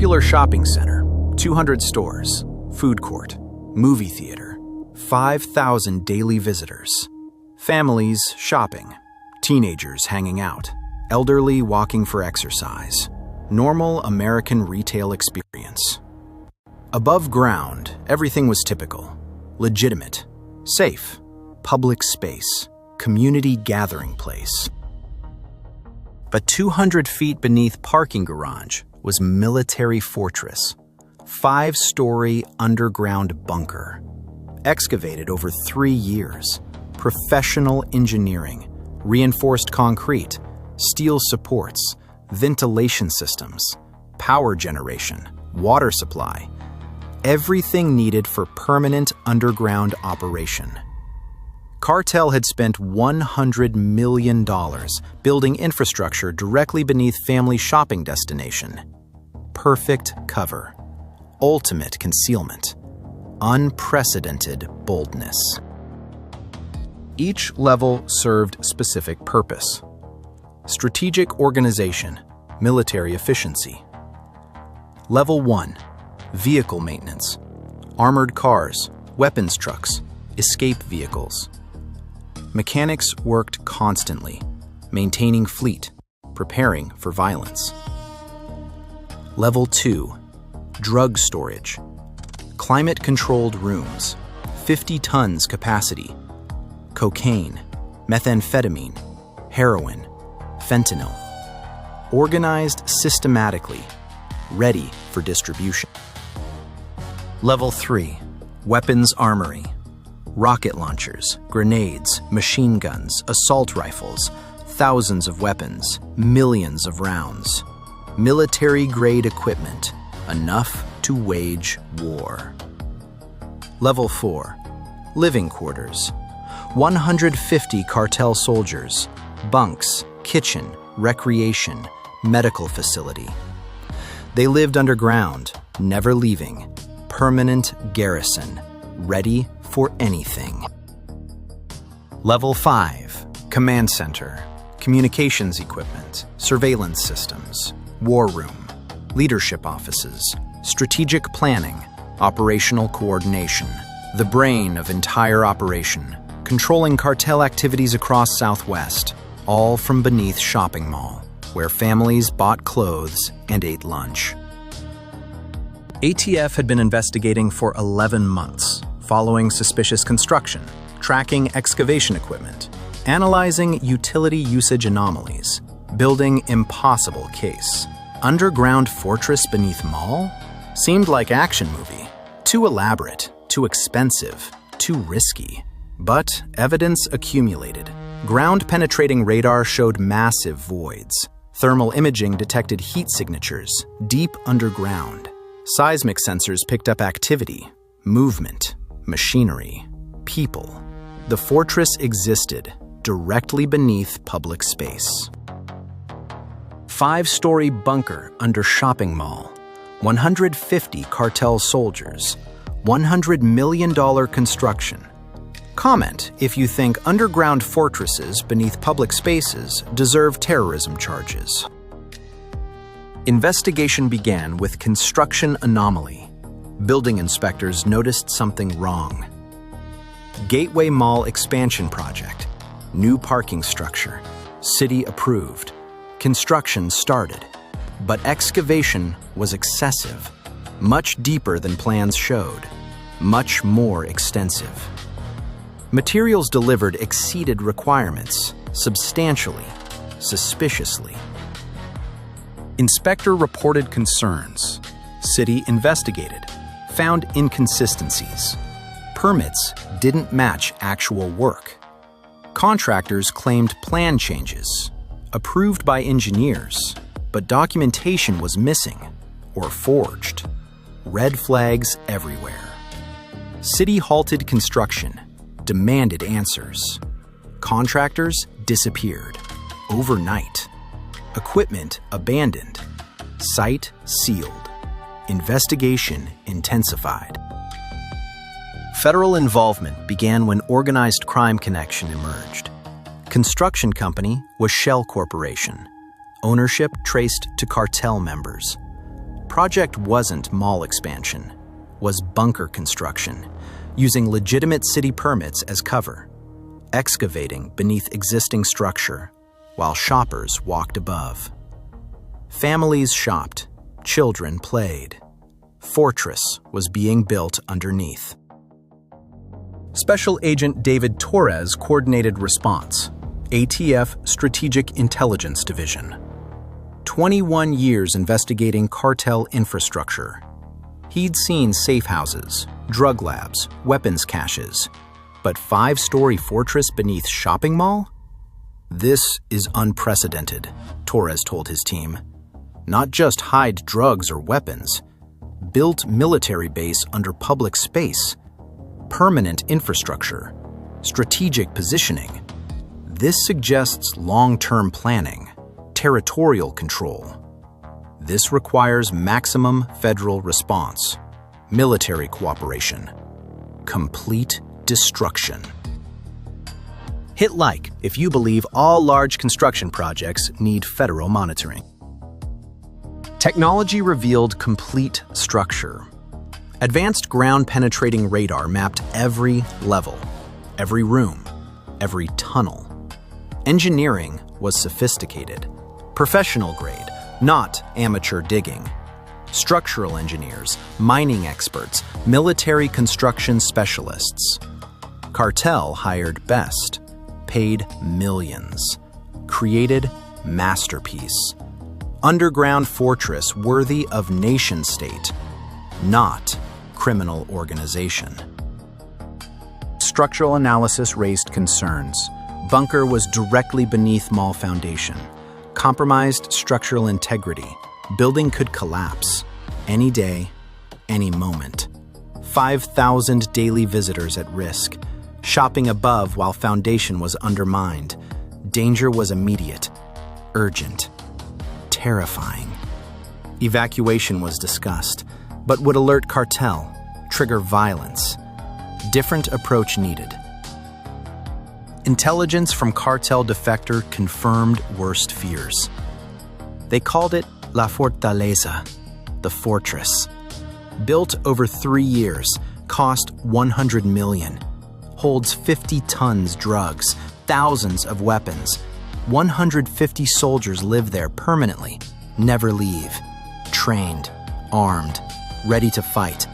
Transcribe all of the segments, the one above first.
Popular shopping center, 200 stores, food court, movie theater, 5,000 daily visitors. Families shopping, teenagers hanging out, elderly walking for exercise. Normal American retail experience. Above ground, everything was typical, legitimate, safe, public space, community gathering place. But 200 feet beneath parking garage was military fortress, 5-story underground bunker, excavated over 3 years, professional engineering, reinforced concrete, steel supports, ventilation systems, power generation, water supply, everything needed for permanent underground operation. Cartel had spent $100 million building infrastructure directly beneath family shopping destination. Perfect cover, ultimate concealment, unprecedented boldness. Each level served specific purpose. Strategic organization, military efficiency. Level 1, vehicle maintenance, armored cars, weapons trucks, escape vehicles. Mechanics worked constantly, maintaining fleet, preparing for violence. Level 2, drug storage, climate-controlled rooms, 50 tons capacity, cocaine, methamphetamine, heroin, fentanyl, organized systematically, ready for distribution. Level 3, weapons armory, rocket launchers, grenades, machine guns, assault rifles, thousands of weapons, millions of rounds. Military-grade equipment, enough to wage war. Level 4, living quarters, 150 cartel soldiers, bunks, kitchen, recreation, medical facility. They lived underground, never leaving, permanent garrison, ready for anything. Level 5, command center, communications equipment, surveillance systems, war room, leadership offices, strategic planning, operational coordination, the brain of entire operation, controlling cartel activities across Southwest, all from beneath shopping mall, where families bought clothes and ate lunch. ATF had been investigating for 11 months, following suspicious construction, tracking excavation equipment, analyzing utility usage anomalies, building impossible case. Underground fortress beneath mall? Seemed like action movie. Too elaborate, too expensive, too risky. But evidence accumulated. Ground-penetrating radar showed massive voids. Thermal imaging detected heat signatures deep underground. Seismic sensors picked up activity, movement, machinery, people. The fortress existed directly beneath public space. 5-story bunker under shopping mall, 150 cartel soldiers, $100 million construction. Comment if you think underground fortresses beneath public spaces deserve terrorism charges. Investigation began with construction anomaly. Building inspectors noticed something wrong. Gateway Mall expansion project. New parking structure. City approved. Construction started. But excavation was excessive. Much deeper than plans showed. Much more extensive. Materials delivered exceeded requirements, substantially, suspiciously. Inspector reported concerns. City investigated, found inconsistencies. Permits didn't match actual work. Contractors claimed plan changes, approved by engineers, but documentation was missing or forged. Red flags everywhere. City halted construction, demanded answers. Contractors disappeared overnight. Equipment abandoned. Site sealed. Investigation intensified. Federal involvement began when organized crime connection emerged. Construction company was Shell Corporation. Ownership traced to cartel members. project wasn't mall expansion, was bunker construction, using legitimate city permits as cover, excavating beneath existing structure while shoppers walked above. Families shopped, children played. Fortress was being built underneath. Special Agent David Torres coordinated response, ATF Strategic Intelligence Division. 21 years investigating cartel infrastructure. He'd seen safe houses, drug labs, weapons caches, but 5-story fortress beneath shopping mall? This is unprecedented, Torres told his team. Not just hide drugs or weapons. Built military base under public space. Permanent infrastructure. Strategic positioning. This suggests long-term planning, territorial control. This requires maximum federal response, military cooperation, complete destruction. Hit like if you believe all large construction projects need federal monitoring. Technology revealed complete structure. Advanced ground-penetrating radar mapped every level, every room, every tunnel. Engineering was sophisticated, professional grade, not amateur digging. Structural engineers, mining experts, military construction specialists. Cartel hired best, paid millions, created masterpiece. Underground fortress worthy of nation-state, not criminal organization. Structural analysis raised concerns. Bunker was directly beneath mall foundation. Compromised structural integrity. Building could collapse. Any day, any moment. 5,000 daily visitors at risk. Shopping above while foundation was undermined. Danger was immediate, urgent, terrifying. Evacuation was discussed, but would alert cartel, trigger violence. Different approach needed. Intelligence from cartel defector confirmed worst fears. They called it La Fortaleza, the fortress. Built over 3 years, cost $100 million. Holds 50 tons drugs, thousands of weapons. 150 soldiers live there permanently, never leave. Trained, armed, ready to fight.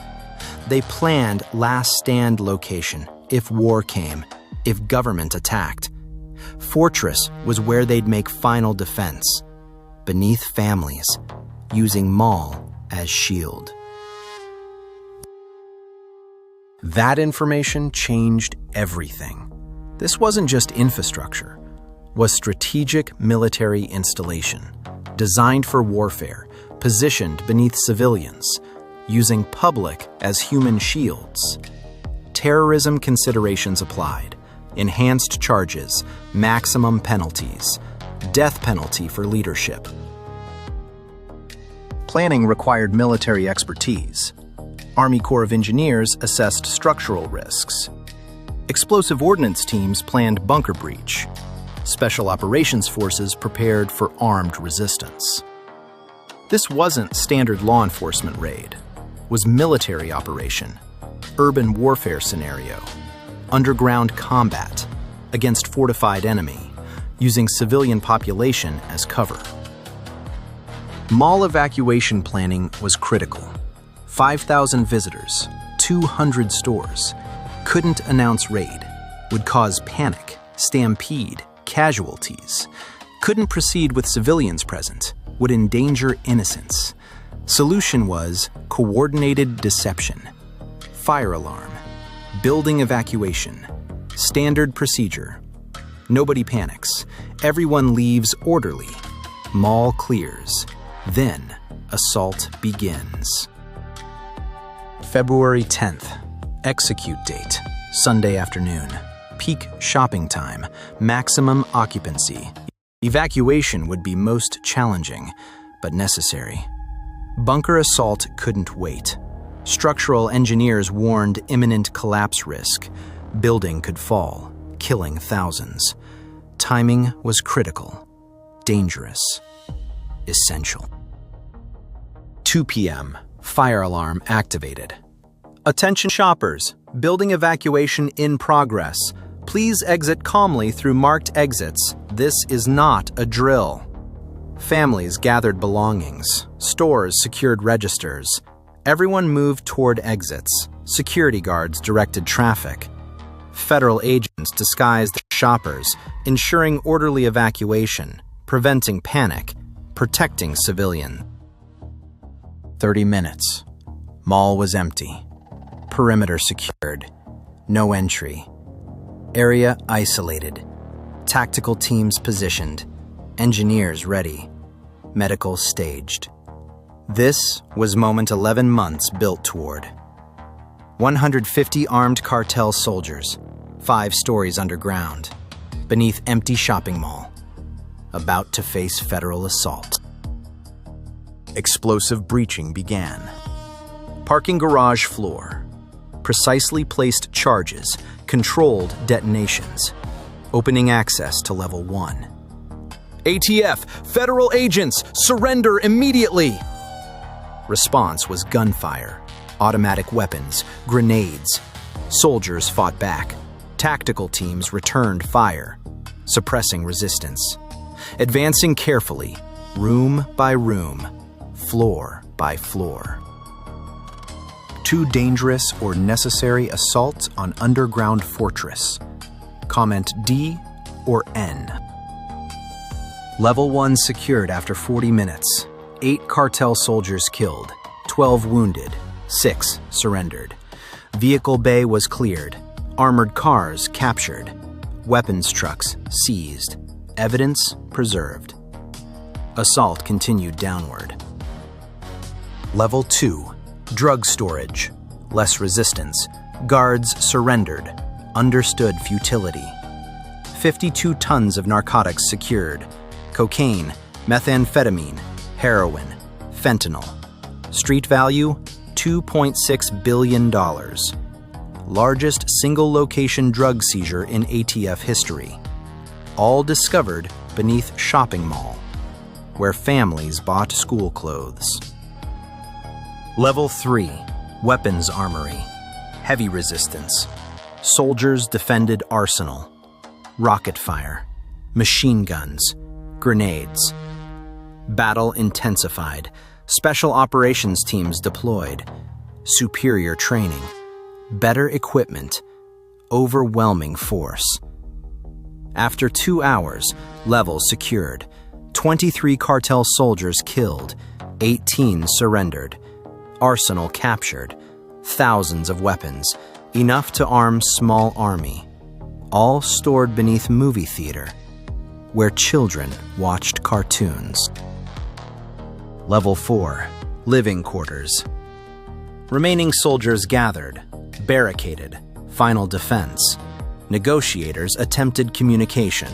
They planned last stand location if war came, if government attacked. Fortress was where they'd make final defense, beneath families, using mall as shield. That information changed everything. This wasn't just infrastructure, was strategic military installation, designed for warfare, positioned beneath civilians, using public as human shields. Terrorism considerations applied, enhanced charges, maximum penalties, death penalty for leadership. Planning required military expertise. Army Corps of Engineers assessed structural risks. Explosive ordnance teams planned bunker breach. Special operations forces prepared for armed resistance. This wasn't standard law enforcement raid. It was military operation, urban warfare scenario, underground combat against fortified enemy, using civilian population as cover. Mall evacuation planning was critical. 5,000 visitors, 200 stores. Couldn't announce raid. Would cause panic, stampede, casualties. Couldn't proceed with civilians present. Would endanger innocents. Solution was coordinated deception. Fire alarm. Building evacuation. Standard procedure. Nobody panics. Everyone leaves orderly. Mall clears. Then assault begins. February 10th. Execute date. Sunday afternoon. Peak shopping time. Maximum occupancy. Evacuation would be most challenging, but necessary. Bunker assault couldn't wait. Structural engineers warned imminent collapse risk. Building could fall, killing thousands. Timing was critical, dangerous, essential. 2 p.m. Fire alarm activated. Attention shoppers, building evacuation in progress. Please exit calmly through marked exits. This is not a drill. Families gathered belongings. Stores secured registers. Everyone moved toward exits. Security guards directed traffic. Federal agents disguised shoppers, ensuring orderly evacuation, preventing panic, protecting civilians. 30 minutes. Mall was empty. Perimeter secured. No entry. Area isolated. Tactical teams positioned. Engineers ready. Medical staged. This was moment 11 months built toward. 150 armed cartel soldiers, 5 stories underground, beneath empty shopping mall, about to face federal assault. Explosive breaching began. Parking garage floor. Precisely placed charges, controlled detonations. Opening access to level 1. ATF, federal agents, surrender immediately! Response was gunfire, automatic weapons, grenades. Soldiers fought back. Tactical teams returned fire, suppressing resistance. Advancing carefully, room by room, floor by floor. Too dangerous or necessary assault on underground fortress. Comment D or N. Level 1 secured after 40 minutes. 8 cartel soldiers killed, 12 wounded, 6 surrendered. Vehicle bay was cleared. Armored cars captured. Weapons trucks seized. Evidence preserved. Assault continued downward. Level 2. Drug storage. Less resistance. Guards surrendered. Understood futility. 52 tons of narcotics secured. Cocaine, methamphetamine, heroin, fentanyl. Street value, $2.6 billion. Largest single-location drug seizure in ATF history. All discovered beneath shopping mall, where families bought school clothes. Level 3. Weapons armory. Heavy resistance. Soldiers defended arsenal. Rocket fire. Machine guns. Grenades. Battle intensified. Special operations teams deployed. Superior training. Better equipment. Overwhelming force. After 2 hours, level secured. 23 cartel soldiers killed. 18 surrendered. Arsenal captured. Thousands of weapons. Enough to arm small army. All stored beneath movie theater, where children watched cartoons. Level 4. Living quarters. Remaining soldiers gathered, barricaded, final defense. Negotiators attempted communication.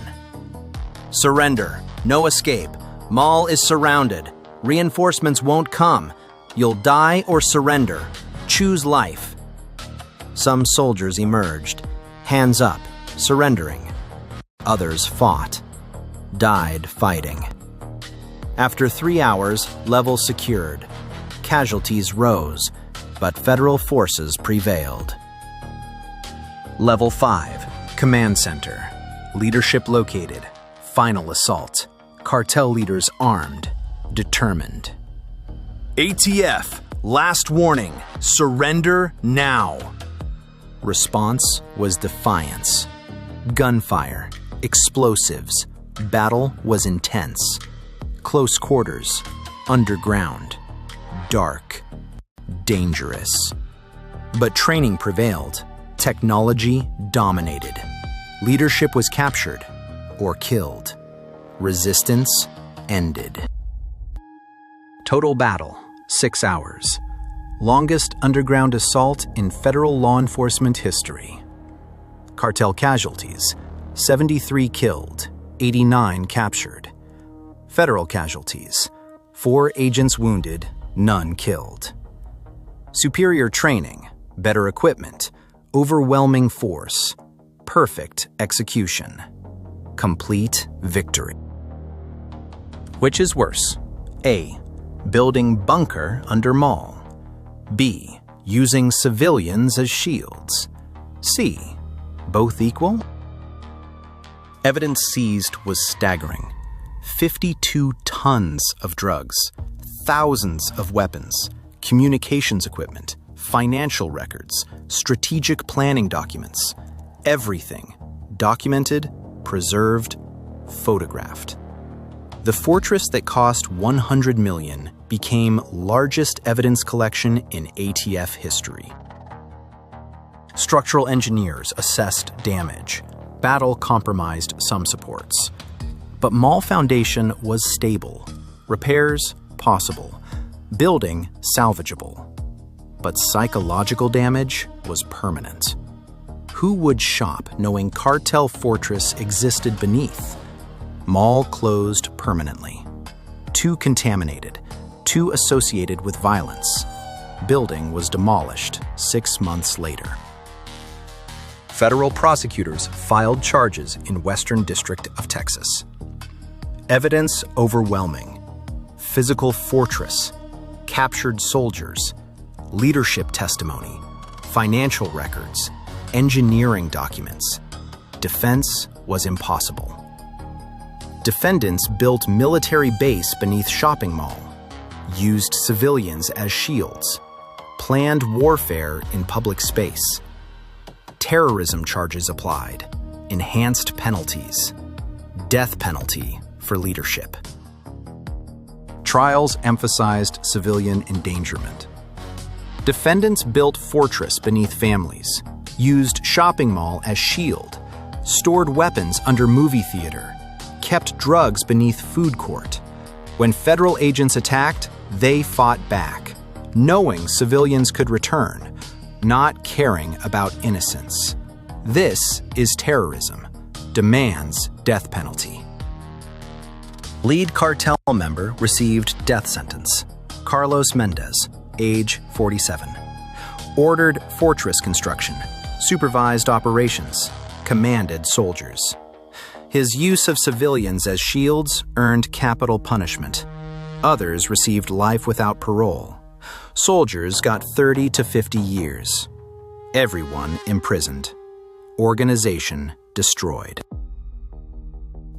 Surrender, no escape. Mall is surrounded. Reinforcements won't come. You'll die or surrender. Choose life. Some soldiers emerged, hands up, surrendering. Others fought, died fighting. After 3 hours, level secured. Casualties rose, but federal forces prevailed. Level 5. Command Center. Leadership located. Final assault. Cartel leaders armed, determined. ATF, last warning. Surrender now. Response was defiance. Gunfire, explosives. Battle was intense. Close quarters, underground, dark, dangerous. But training prevailed. Technology dominated. Leadership was captured or killed. Resistance ended. Total battle, 6 hours. Longest underground assault in federal law enforcement history. Cartel casualties, 73 killed, 89 captured. Federal casualties, 4 agents wounded, none killed. Superior training, better equipment, overwhelming force, perfect execution, complete victory. Which is worse? A. Building bunker under mall. B. Using civilians as shields. C. Both equal? Evidence seized was staggering. 52 tons of drugs, thousands of weapons, communications equipment, financial records, strategic planning documents. Everything documented, preserved, photographed. The fortress that cost $100 million became largest evidence collection in ATF history. Structural engineers assessed damage. Battle compromised some supports. But mall foundation was stable. Repairs possible. Building salvageable. But psychological damage was permanent. Who would shop knowing cartel fortress existed beneath? Mall closed permanently. Too contaminated. Too associated with violence. Building was demolished 6 months later. Federal prosecutors filed charges in Western District of Texas. Evidence overwhelming. Physical fortress. Captured soldiers. Leadership testimony. Financial records. Engineering documents. Defense was impossible. Defendants built military base beneath shopping mall. Used civilians as shields. Planned warfare in public space. Terrorism charges applied. Enhanced penalties. Death penalty for leadership. Trials emphasized civilian endangerment. Defendants built fortress beneath families, used shopping mall as shield, stored weapons under movie theater, kept drugs beneath food court. When federal agents attacked, they fought back, knowing civilians could return, not caring about innocence. This is terrorism, demands death penalty. Lead cartel member received death sentence. Carlos Mendez, age 47. Ordered fortress construction, supervised operations, commanded soldiers. His use of civilians as shields earned capital punishment. Others received life without parole. Soldiers got 30 to 50 years. Everyone imprisoned. Organization destroyed.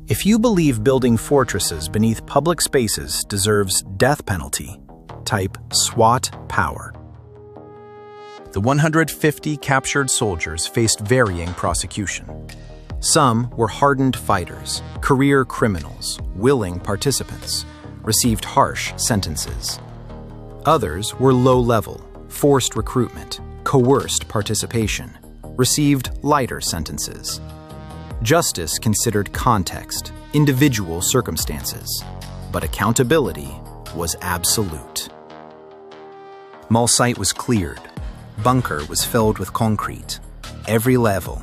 If you believe building fortresses beneath public spaces deserves death penalty, type SWAT power. The 150 captured soldiers faced varying prosecution. Some were hardened fighters, career criminals, willing participants, received harsh sentences. Others were low-level, forced recruitment, coerced participation, received lighter sentences. Justice considered context, individual circumstances, but accountability was absolute. Mall site was cleared. Bunker was filled with concrete. Every level,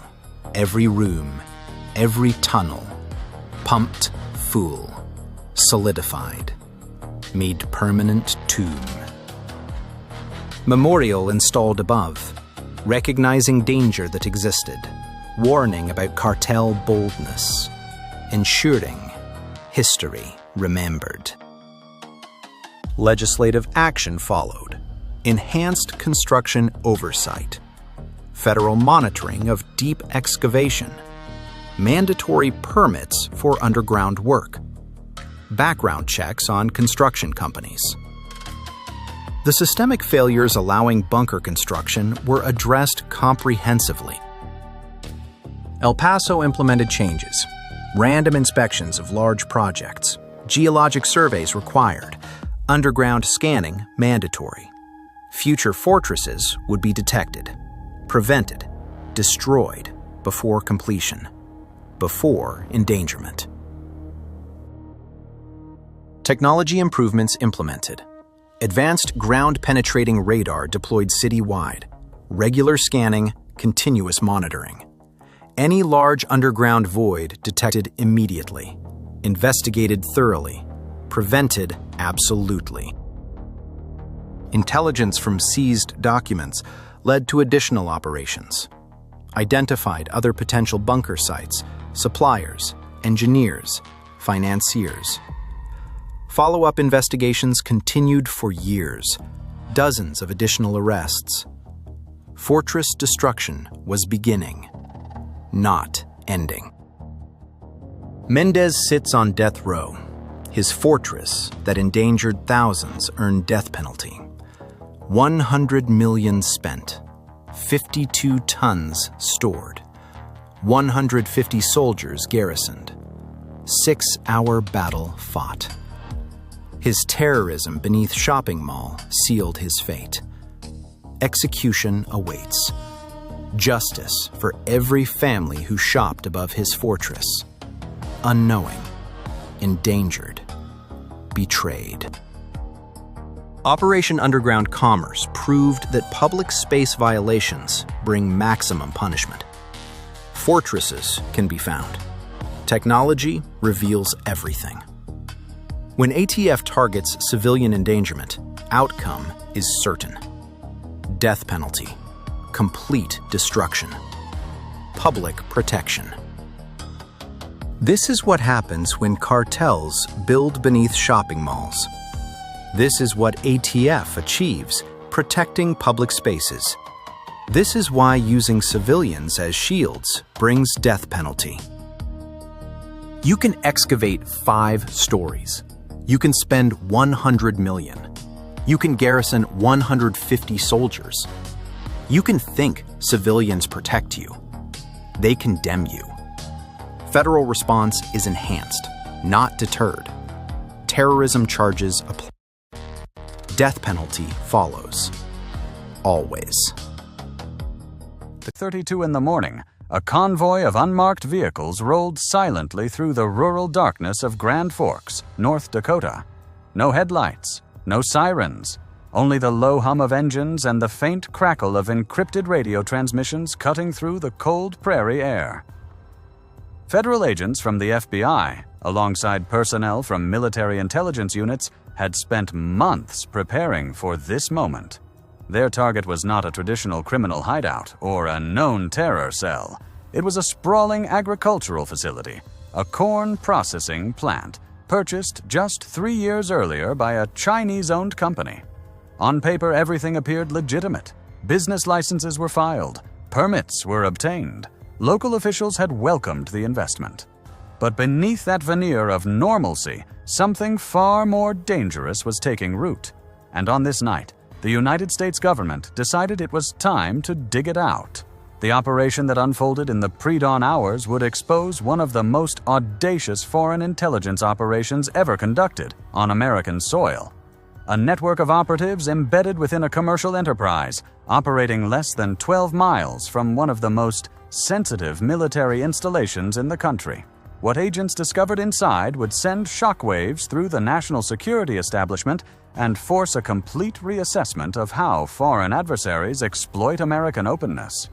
every room, every tunnel, pumped full, solidified, made permanent tomb. Memorial installed above, recognizing danger that existed, warning about cartel boldness, ensuring history remembered. Legislative action followed. Enhanced construction oversight. Federal monitoring of deep excavation. Mandatory permits for underground work. Background checks on construction companies. The systemic failures allowing bunker construction were addressed comprehensively. El Paso implemented changes. Random inspections of large projects. Geologic surveys required. Underground scanning mandatory. Future fortresses would be detected, prevented, destroyed before completion, before endangerment. Technology improvements implemented. Advanced ground-penetrating radar deployed citywide. Regular scanning, continuous monitoring. Any large underground void detected immediately. Investigated thoroughly. Prevented absolutely. Intelligence from seized documents led to additional operations. Identified other potential bunker sites, suppliers, engineers, financiers. Follow-up investigations continued for years, dozens of additional arrests. Fortress destruction was beginning, not ending. Mendez sits on death row. His fortress that endangered thousands earned death penalty. 100 million spent, 52 tons stored, 150 soldiers garrisoned, 6-hour battle fought. His terrorism beneath shopping mall sealed his fate. Execution awaits. Justice for every family who shopped above his fortress. Unknowing, endangered, betrayed. Operation Underground Commerce proved that public space violations bring maximum punishment. Fortresses can be found. Technology reveals everything. When ATF targets civilian endangerment, outcome is certain. Death penalty, complete destruction, public protection. This is what happens when cartels build beneath shopping malls. This is what ATF achieves, protecting public spaces. This is why using civilians as shields brings death penalty. You can excavate 5 stories. You can spend 100 million. You can garrison 150 soldiers. You can think civilians protect you. They condemn you. Federal response is enhanced, not deterred. Terrorism charges apply. Death penalty follows. Always. 32 in the morning, a convoy of unmarked vehicles rolled silently through the rural darkness of Grand Forks, North Dakota. No headlights, no sirens, only the low hum of engines and the faint crackle of encrypted radio transmissions cutting through the cold prairie air. Federal agents from the FBI, alongside personnel from military intelligence units, had spent months preparing for this moment. Their target was not a traditional criminal hideout or a known terror cell. It was a sprawling agricultural facility, a corn processing plant, purchased just 3 years earlier by a Chinese-owned company. On paper, everything appeared legitimate. Business licenses were filed. Permits were obtained. Local officials had welcomed the investment. But beneath that veneer of normalcy, something far more dangerous was taking root. And on this night, the United States government decided it was time to dig it out. The operation that unfolded in the pre-dawn hours would expose one of the most audacious foreign intelligence operations ever conducted on American soil. A network of operatives embedded within a commercial enterprise, operating less than 12 miles from one of the most sensitive military installations in the country. What agents discovered inside would send shockwaves through the national security establishment and force a complete reassessment of how foreign adversaries exploit American openness.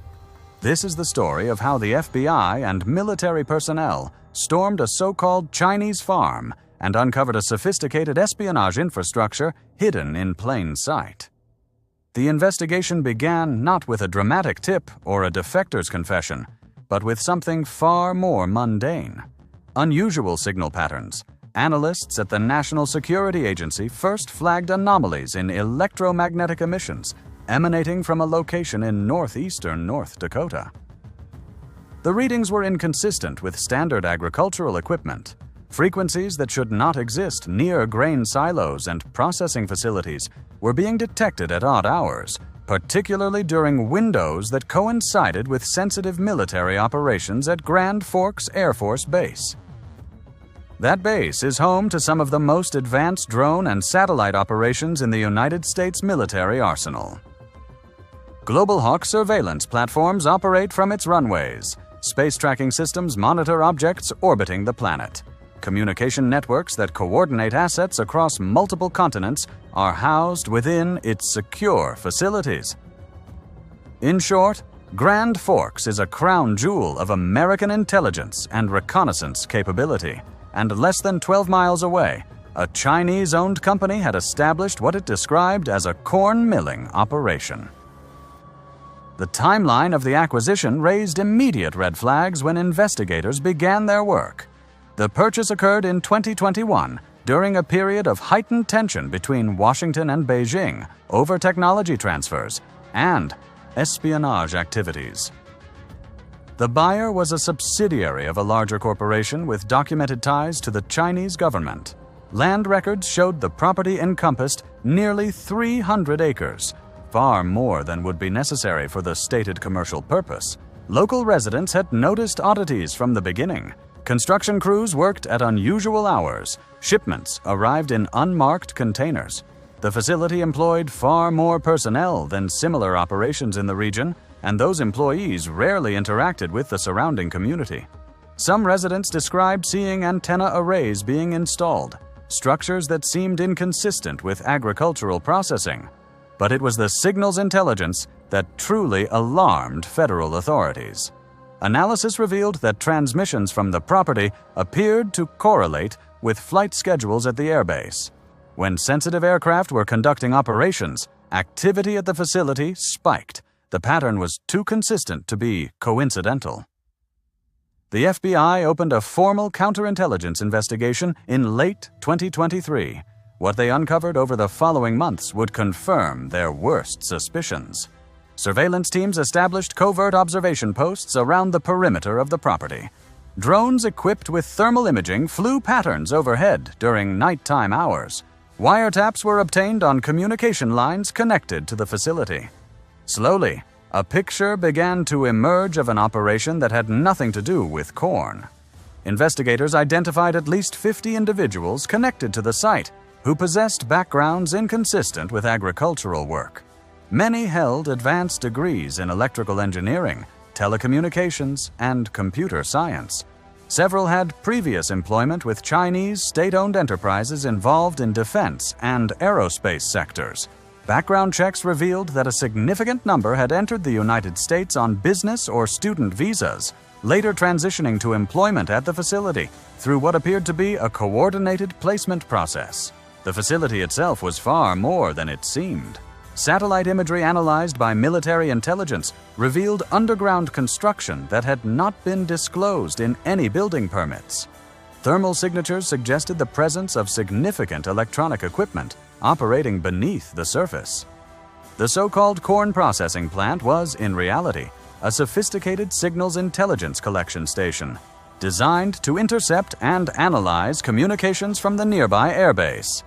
This is the story of how the FBI and military personnel stormed a so-called Chinese farm and uncovered a sophisticated espionage infrastructure hidden in plain sight. The investigation began not with a dramatic tip or a defector's confession, but with something far more mundane. Unusual signal patterns. Analysts at the National Security Agency first flagged anomalies in electromagnetic emissions emanating from a location in northeastern North Dakota. The readings were inconsistent with standard agricultural equipment. Frequencies that should not exist near grain silos and processing facilities were being detected at odd hours, particularly during windows that coincided with sensitive military operations at Grand Forks Air Force Base. That base is home to some of the most advanced drone and satellite operations in the United States military arsenal. Global Hawk surveillance platforms operate from its runways. Space tracking systems monitor objects orbiting the planet. Communication networks that coordinate assets across multiple continents are housed within its secure facilities. In short, Grand Forks is a crown jewel of American intelligence and reconnaissance capability, and less than 12 miles away, a Chinese-owned company had established what it described as a corn milling operation. The timeline of the acquisition raised immediate red flags when investigators began their work. The purchase occurred in 2021, during a period of heightened tension between Washington and Beijing over technology transfers and espionage activities. The buyer was a subsidiary of a larger corporation with documented ties to the Chinese government. Land records showed the property encompassed nearly 300 acres, far more than would be necessary for the stated commercial purpose. Local residents had noticed oddities from the beginning. Construction crews worked at unusual hours. Shipments arrived in unmarked containers. The facility employed far more personnel than similar operations in the region, and those employees rarely interacted with the surrounding community. Some residents described seeing antenna arrays being installed, structures that seemed inconsistent with agricultural processing. But it was the signal's intelligence that truly alarmed federal authorities. Analysis revealed that transmissions from the property appeared to correlate with flight schedules at the airbase. When sensitive aircraft were conducting operations, activity at the facility spiked. The pattern was too consistent to be coincidental. The FBI opened a formal counterintelligence investigation in late 2023. What they uncovered over the following months would confirm their worst suspicions. Surveillance teams established covert observation posts around the perimeter of the property. Drones equipped with thermal imaging flew patterns overhead during nighttime hours. Wiretaps were obtained on communication lines connected to the facility. Slowly, a picture began to emerge of an operation that had nothing to do with corn. Investigators identified at least 50 individuals connected to the site who possessed backgrounds inconsistent with agricultural work. Many held advanced degrees in electrical engineering, telecommunications, and computer science. Several had previous employment with Chinese state-owned enterprises involved in defense and aerospace sectors. Background checks revealed that a significant number had entered the United States on business or student visas, later transitioning to employment at the facility through what appeared to be a coordinated placement process. The facility itself was far more than it seemed. Satellite imagery analyzed by military intelligence revealed underground construction that had not been disclosed in any building permits. Thermal signatures suggested the presence of significant electronic equipment operating beneath the surface. The so-called corn processing plant was, in reality, a sophisticated signals intelligence collection station designed to intercept and analyze communications from the nearby airbase.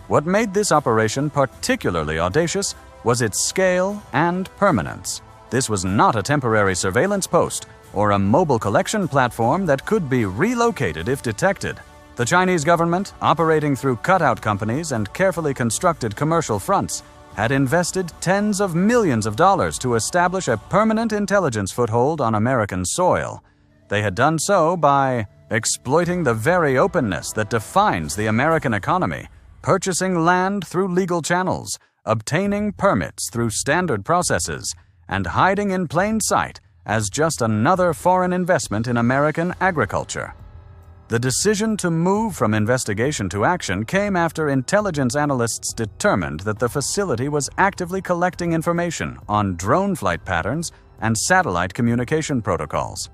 What made this operation particularly audacious was its scale and permanence. This was not a temporary surveillance post or a mobile collection platform that could be relocated if detected. The Chinese government, operating through cutout companies and carefully constructed commercial fronts, had invested tens of millions of dollars to establish a permanent intelligence foothold on American soil. They had done so by exploiting the very openness that defines the American economy, purchasing land through legal channels, obtaining permits through standard processes, and hiding in plain sight as just another foreign investment in American agriculture. The decision to move from investigation to action came after intelligence analysts determined that the facility was actively collecting information on drone flight patterns and satellite communication protocols.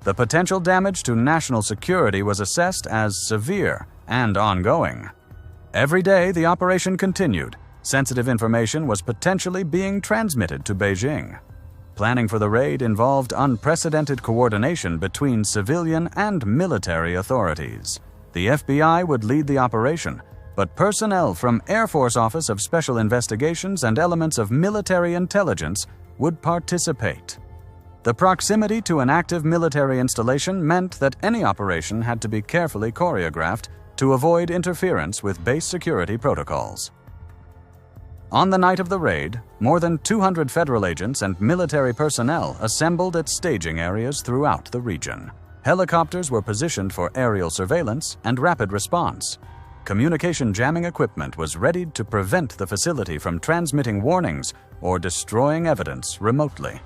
The potential damage to national security was assessed as severe and ongoing. Every day the operation continued. Sensitive information was potentially being transmitted to Beijing. Planning for the raid involved unprecedented coordination between civilian and military authorities. The FBI would lead the operation, but personnel from Air Force Office of Special Investigations and elements of military intelligence would participate. The proximity to an active military installation meant that any operation had to be carefully choreographed to avoid interference with base security protocols. On the night of the raid, more than 200 federal agents and military personnel assembled at staging areas throughout the region. Helicopters were positioned for aerial surveillance and rapid response. Communication jamming equipment was ready to prevent the facility from transmitting warnings or destroying evidence remotely.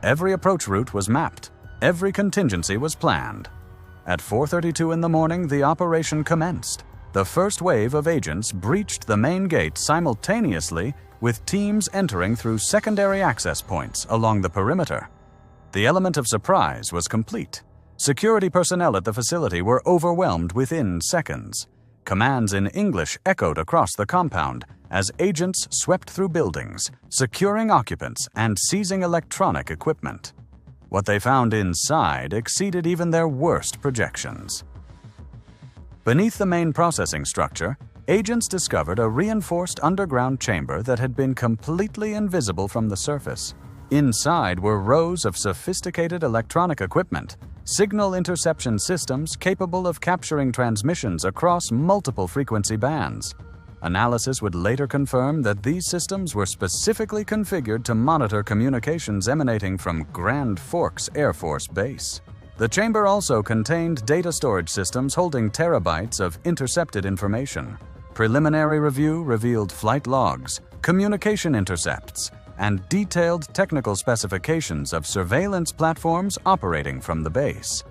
Every approach route was mapped. Every contingency was planned. At 4:32 in the morning, the operation commenced. The first wave of agents breached the main gate simultaneously with teams entering through secondary access points along the perimeter. The element of surprise was complete. Security personnel at the facility were overwhelmed within seconds. Commands in English echoed across the compound as agents swept through buildings, securing occupants and seizing electronic equipment. What they found inside exceeded even their worst projections. Beneath the main processing structure, agents discovered a reinforced underground chamber that had been completely invisible from the surface. Inside were rows of sophisticated electronic equipment, signal interception systems capable of capturing transmissions across multiple frequency bands. Analysis would later confirm that these systems were specifically configured to monitor communications emanating from Grand Forks Air Force Base. The chamber also contained data storage systems holding terabytes of intercepted information. Preliminary review revealed flight logs, communication intercepts, and detailed technical specifications of surveillance platforms operating from the base.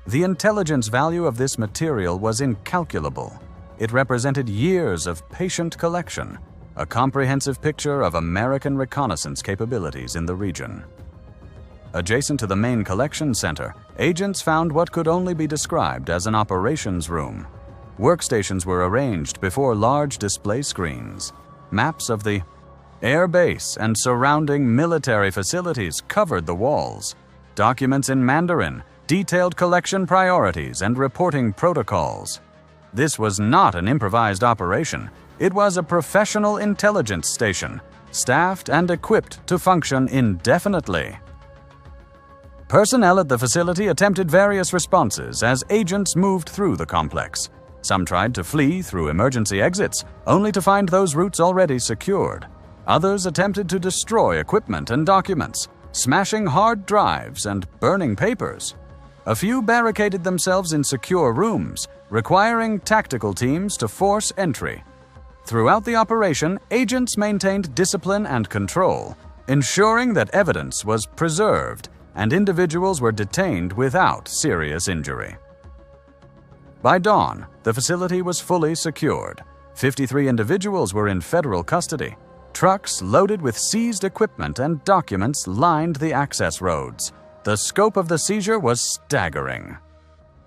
The intelligence value of this material was incalculable. It represented years of patient collection, a comprehensive picture of American reconnaissance capabilities in the region. Adjacent to the main collection center, agents found what could only be described as an operations room. Workstations were arranged before large display screens. Maps of the air base and surrounding military facilities covered the walls. Documents in Mandarin detailed collection priorities and reporting protocols. This was not an improvised operation. It was a professional intelligence station, staffed and equipped to function indefinitely. Personnel at the facility attempted various responses as agents moved through the complex. Some tried to flee through emergency exits, only to find those routes already secured. Others attempted to destroy equipment and documents, smashing hard drives and burning papers. A few barricaded themselves in secure rooms, requiring tactical teams to force entry. Throughout the operation, agents maintained discipline and control, ensuring that evidence was preserved and individuals were detained without serious injury. By dawn, the facility was fully secured. 53 individuals were in federal custody. Trucks loaded with seized equipment and documents lined the access roads. The scope of the seizure was staggering.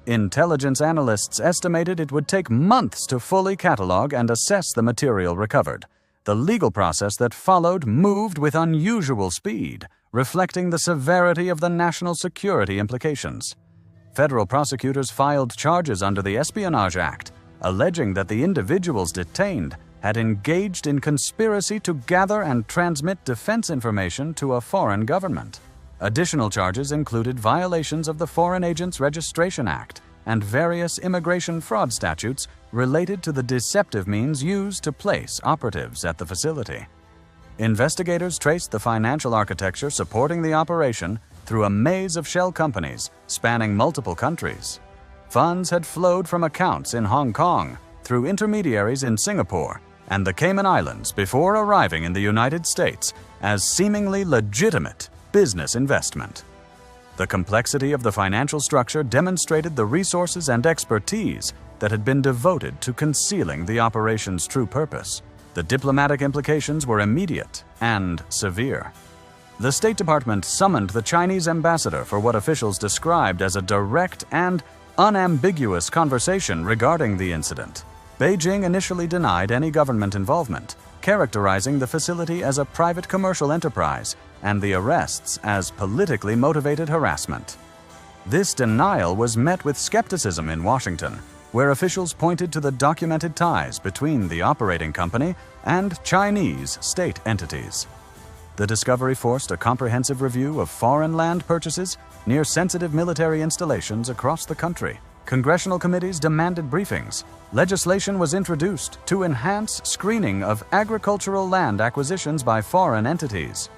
Intelligence analysts estimated it would take months to fully catalog and assess the material recovered. The legal process that followed moved with unusual speed, reflecting the severity of the national security implications. Federal prosecutors filed charges under the Espionage Act, alleging that the individuals detained had engaged in conspiracy to gather and transmit defense information to a foreign government. Additional charges included violations of the Foreign Agents Registration Act and various immigration fraud statutes related to the deceptive means used to place operatives at the facility. Investigators traced the financial architecture supporting the operation through a maze of shell companies spanning multiple countries. Funds had flowed from accounts in Hong Kong through intermediaries in Singapore and the Cayman Islands before arriving in the United States as seemingly legitimate business investment. The complexity of the financial structure demonstrated the resources and expertise that had been devoted to concealing the operation's true purpose. The diplomatic implications were immediate and severe. The State Department summoned the Chinese ambassador for what officials described as a direct and unambiguous conversation regarding the incident. Beijing initially denied any government involvement, characterizing the facility as a private commercial enterprise and the arrests as politically motivated harassment. This denial was met with skepticism in Washington, where officials pointed to the documented ties between the operating company and Chinese state entities. The discovery forced a comprehensive review of foreign land purchases near sensitive military installations across the country. Congressional committees demanded briefings. Legislation was introduced to enhance screening of agricultural land acquisitions by foreign entities.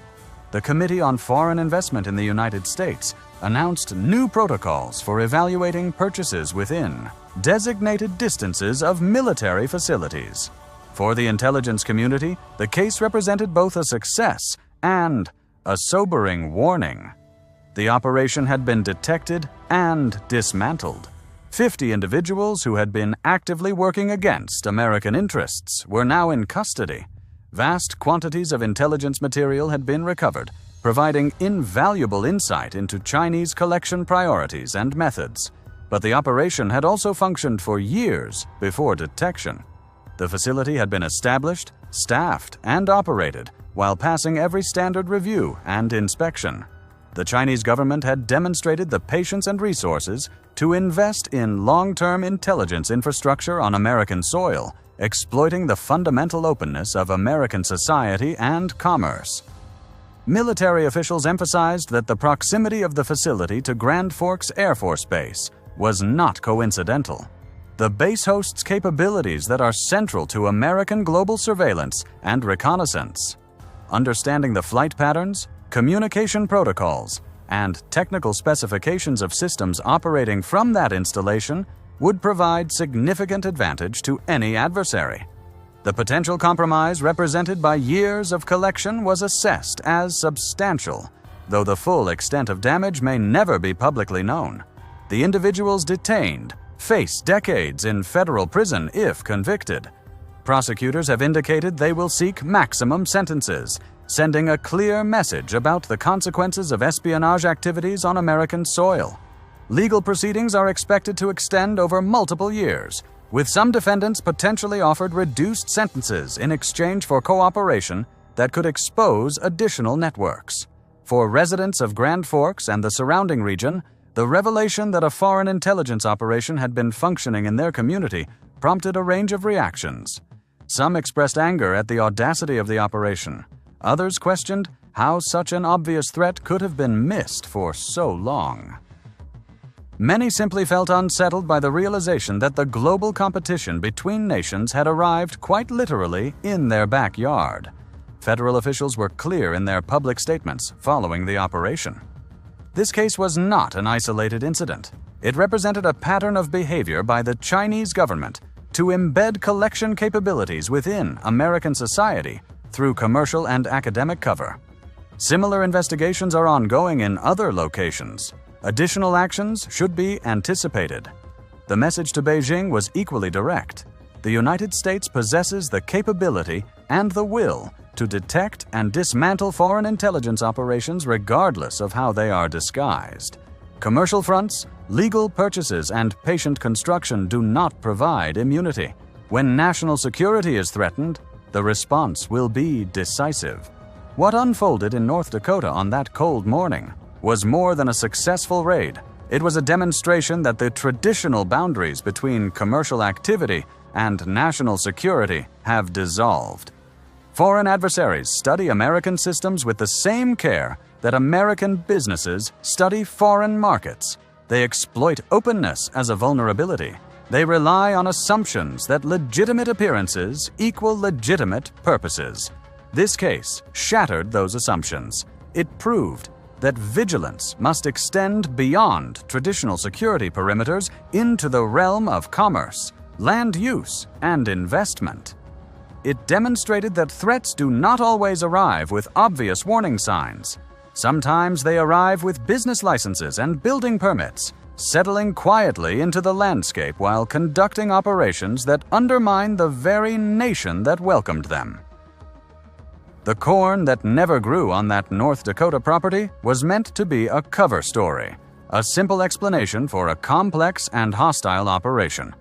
The Committee on Foreign Investment in the United States announced new protocols for evaluating purchases within designated distances of military facilities. For the intelligence community, the case represented both a success and a sobering warning. The operation had been detected and dismantled. 50 individuals who had been actively working against American interests were now in custody. Vast quantities of intelligence material had been recovered, providing invaluable insight into Chinese collection priorities and methods. but the operation had also functioned for years before detection. The facility had been established, staffed, and operated while passing every standard review and inspection. The Chinese government had demonstrated the patience and resources to invest in long-term intelligence infrastructure on American soil, exploiting the fundamental openness of American society and commerce. Military officials emphasized that the proximity of the facility to Grand Forks Air Force Base was not coincidental. The base hosts capabilities that are central to American global surveillance and reconnaissance. Understanding the flight patterns, communication protocols, and technical specifications of systems operating from that installation would provide significant advantage to any adversary. The potential compromise represented by years of collection was assessed as substantial, though the full extent of damage may never be publicly known. The individuals detained face decades in federal prison if convicted. Prosecutors have indicated they will seek maximum sentences, sending a clear message about the consequences of espionage activities on American soil. Legal proceedings are expected to extend over multiple years, with some defendants potentially offered reduced sentences in exchange for cooperation that could expose additional networks. For residents of Grand Forks and the surrounding region, the revelation that a foreign intelligence operation had been functioning in their community prompted a range of reactions. Some expressed anger at the audacity of the operation. Others questioned how such an obvious threat could have been missed for so long. Many simply felt unsettled by the realization that the global competition between nations had arrived quite literally in their backyard. Federal officials were clear in their public statements following the operation. This case was not an isolated incident. It represented a pattern of behavior by the Chinese government to embed collection capabilities within American society through commercial and academic cover. Similar investigations are ongoing in other locations. Additional actions should be anticipated. The message to Beijing was equally direct. The United States possesses the capability and the will to detect and dismantle foreign intelligence operations regardless of how they are disguised. Commercial fronts, legal purchases, and patient construction do not provide immunity. When national security is threatened, the response will be decisive. What unfolded in North Dakota on that cold morning was more than a successful raid. It was a demonstration that the traditional boundaries between commercial activity and national security have dissolved. Foreign adversaries study American systems with the same care that American businesses study foreign markets. They exploit openness as a vulnerability. They rely on assumptions that legitimate appearances equal legitimate purposes. This case shattered those assumptions. It proved that vigilance must extend beyond traditional security perimeters into the realm of commerce, land use, and investment. It demonstrated that threats do not always arrive with obvious warning signs. Sometimes they arrive with business licenses and building permits, settling quietly into the landscape while conducting operations that undermine the very nation that welcomed them. The corn that never grew on that North Dakota property was meant to be a cover story, a simple explanation for a complex and hostile operation.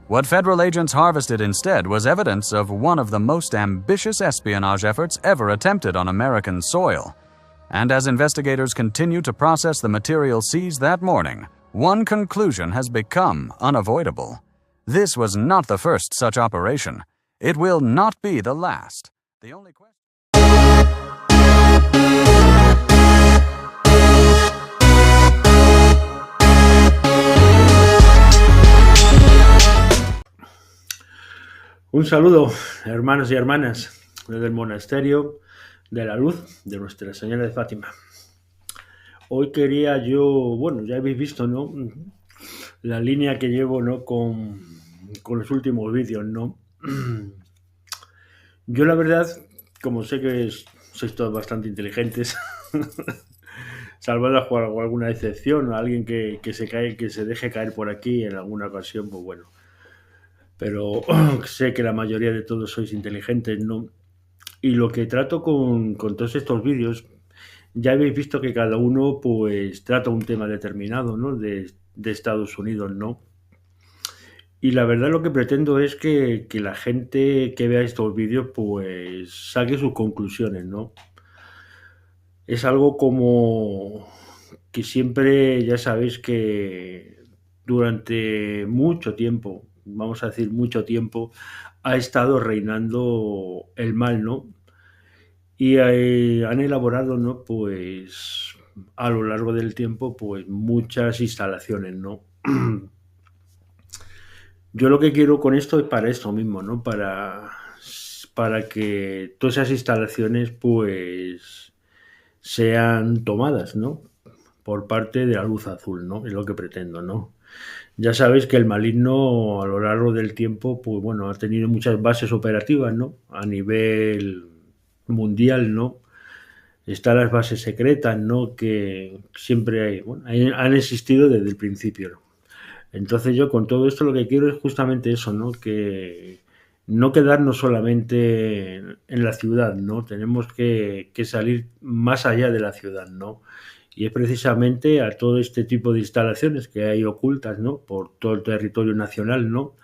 What federal agents harvested instead was evidence of one of the most ambitious espionage efforts ever attempted on American soil. And as investigators continue to process the material seized that morning, one conclusion has become unavoidable. This was not the first such operation. It will not be the last. The only question... Un saludo, hermanos y hermanas, desde el monasterio de la Luz de Nuestra Señora de Fátima. Hoy quería yo, bueno, ya habéis visto, ¿no?, la línea que llevo, ¿no?, con los últimos vídeos, ¿no? Yo la verdad, como sé que sois todos bastante inteligentes, salvando por alguna excepción, alguien que se deje caer por aquí en alguna ocasión, pues bueno. Pero sé que la mayoría de todos sois inteligentes, ¿no? Y lo que trato con todos estos vídeos, ya habéis visto que cada uno pues trata un tema determinado, ¿no? Estados Unidos, ¿no? Y la verdad lo que pretendo es que la gente que vea estos vídeos pues saque sus conclusiones, ¿no? Es algo como que siempre, ya sabéis que durante mucho tiempo, vamos a decir mucho tiempo, ha estado reinando el mal, ¿no? Y han elaborado, ¿no? Pues a lo largo del tiempo, pues muchas instalaciones, ¿no? Yo lo que quiero con esto es para esto mismo, ¿no? Para que todas esas instalaciones, pues, sean tomadas, ¿no? Por parte de la luz azul, ¿no? Es lo que pretendo, ¿no? Ya sabéis que el maligno a lo largo del tiempo, pues bueno, ha tenido muchas bases operativas, ¿no? A nivel mundial, ¿no? Están las bases secretas, ¿no? Que siempre hay, bueno, han existido desde el principio, ¿no? Entonces yo con todo esto lo que quiero es justamente eso, ¿no? Que no quedarnos solamente en la ciudad, ¿no? Tenemos que salir más allá de la ciudad, ¿no? Y es precisamente a todo este tipo de instalaciones que hay ocultas, ¿no? Por todo el territorio nacional, ¿no?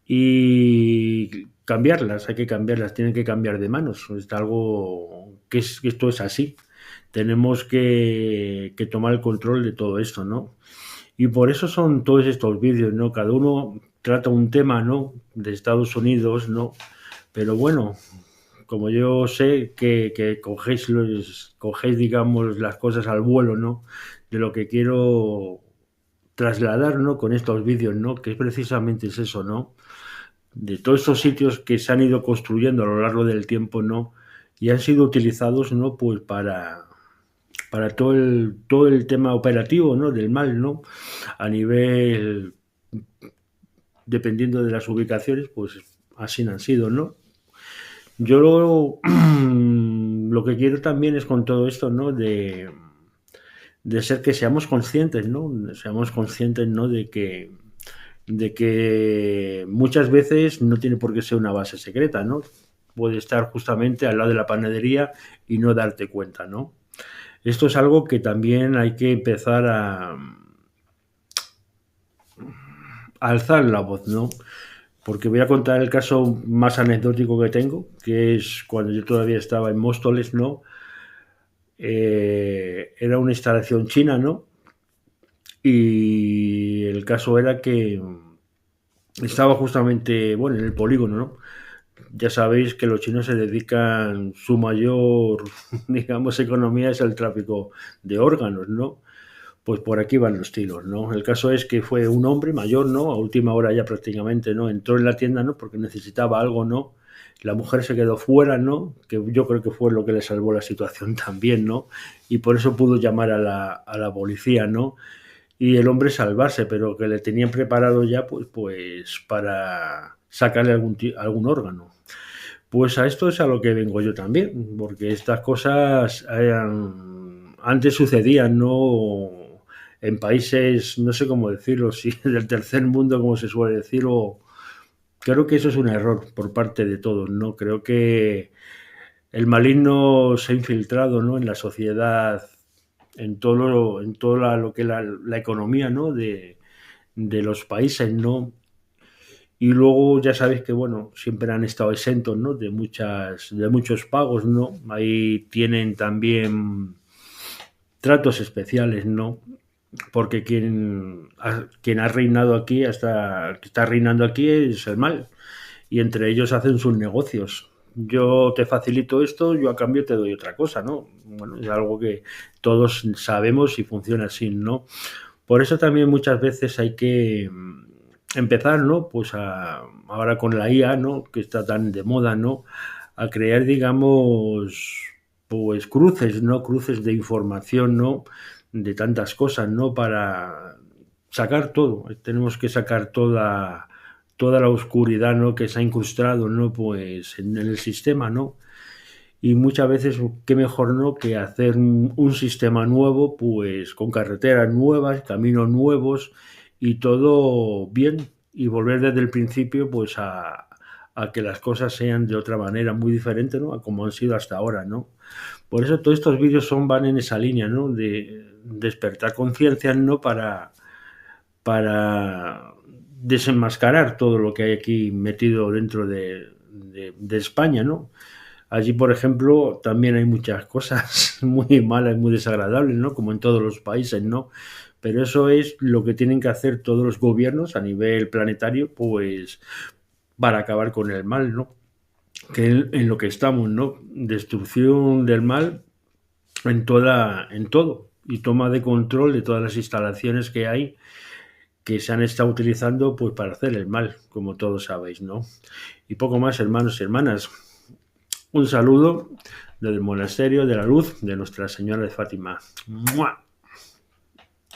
Y cambiarlas, hay que cambiarlas, tienen que cambiar de manos. Es algo que esto es así. Tenemos que tomar el control de todo esto, ¿no? Y por eso son todos estos vídeos, ¿no? Cada uno trata un tema, ¿no? De Estados Unidos, ¿no? Pero bueno, como yo sé que cogéis, digamos, las cosas al vuelo, ¿no? De lo que quiero trasladar, ¿no? Con estos vídeos, ¿no? Que es precisamente es eso, ¿no? De todos estos sitios que se han ido construyendo a lo largo del tiempo, ¿no? Y han sido utilizados, ¿no? Pues para todo el tema operativo, ¿no? Del mal, ¿no? A nivel, dependiendo de las ubicaciones, pues así han sido, ¿no? Yo lo que quiero también es con todo esto, ¿no? De ser que seamos conscientes, ¿no? Seamos conscientes, ¿no? De que muchas veces no tiene por qué ser una base secreta, ¿no? Puede estar justamente al lado de la panadería y no darte cuenta, ¿no? Esto es algo que también hay que empezar a alzar la voz, ¿no? Porque voy a contar el caso más anecdótico que tengo, que es cuando yo todavía estaba en Móstoles, ¿no? Era una instalación china, ¿no? Y el caso era que estaba justamente, bueno, en el polígono, ¿no? Ya sabéis que los chinos se dedican, su mayor, digamos, economía es el tráfico de órganos, ¿no? Pues por aquí van los tiros, ¿no? El caso es que fue un hombre mayor, ¿no? A última hora ya prácticamente, ¿no? Entró en la tienda, ¿no? Porque necesitaba algo, ¿no? La mujer se quedó fuera, ¿no? Que yo creo que fue lo que le salvó la situación también, ¿no? Y por eso pudo llamar a la policía, ¿no? Y el hombre salvarse, pero que le tenían preparado ya, pues para sacarle algún órgano. Pues a esto es a lo que vengo yo también, porque estas cosas antes sucedían, ¿no? En países, no sé cómo decirlo, si del tercer mundo, como se suele decir, o creo que eso es un error por parte de todos, ¿no? Creo que el maligno se ha infiltrado, ¿no? En la sociedad, en todo lo que es la economía, ¿no? De los países, ¿no? Y luego ya sabéis que, bueno, siempre han estado exentos, ¿no? De muchos pagos, ¿no? Ahí tienen también tratos especiales, ¿no? Porque quien ha reinado aquí, hasta que está reinando aquí, es el mal. Y entre ellos hacen sus negocios. Yo te facilito esto, yo a cambio te doy otra cosa, ¿no? Bueno, es algo que todos sabemos y funciona así, ¿no? Por eso también muchas veces hay que empezar, ¿no? Pues ahora con la IA, ¿no? Que está tan de moda, ¿no? A crear, digamos, pues cruces, ¿no? Cruces de información, ¿no? De tantas cosas, ¿no? Para sacar todo. Tenemos que sacar toda la oscuridad, ¿no? Que se ha incrustado, ¿no? Pues en el sistema, ¿no? Y muchas veces, qué mejor, ¿no? Que hacer un sistema nuevo, pues con carreteras nuevas, caminos nuevos y todo bien, y volver desde el principio, pues a que las cosas sean de otra manera, muy diferente, ¿no? A como han sido hasta ahora, ¿no? Por eso todos estos vídeos van en esa línea, ¿no? De despertar conciencia, ¿no? para desenmascarar todo lo que hay aquí metido dentro de España, ¿no? Allí, por ejemplo, también hay muchas cosas muy malas, muy desagradables, ¿no? Como en todos los países, ¿no? Pero eso es lo que tienen que hacer todos los gobiernos a nivel planetario, pues, para acabar con el mal, ¿no? Que en lo que estamos, ¿no? Destrucción del mal en todo, y toma de control de todas las instalaciones que hay que se han estado utilizando pues para hacer el mal, como todos sabéis, ¿no? Y poco más, hermanos y hermanas. Un saludo del monasterio de la Luz de Nuestra Señora de Fátima. ¡Mua!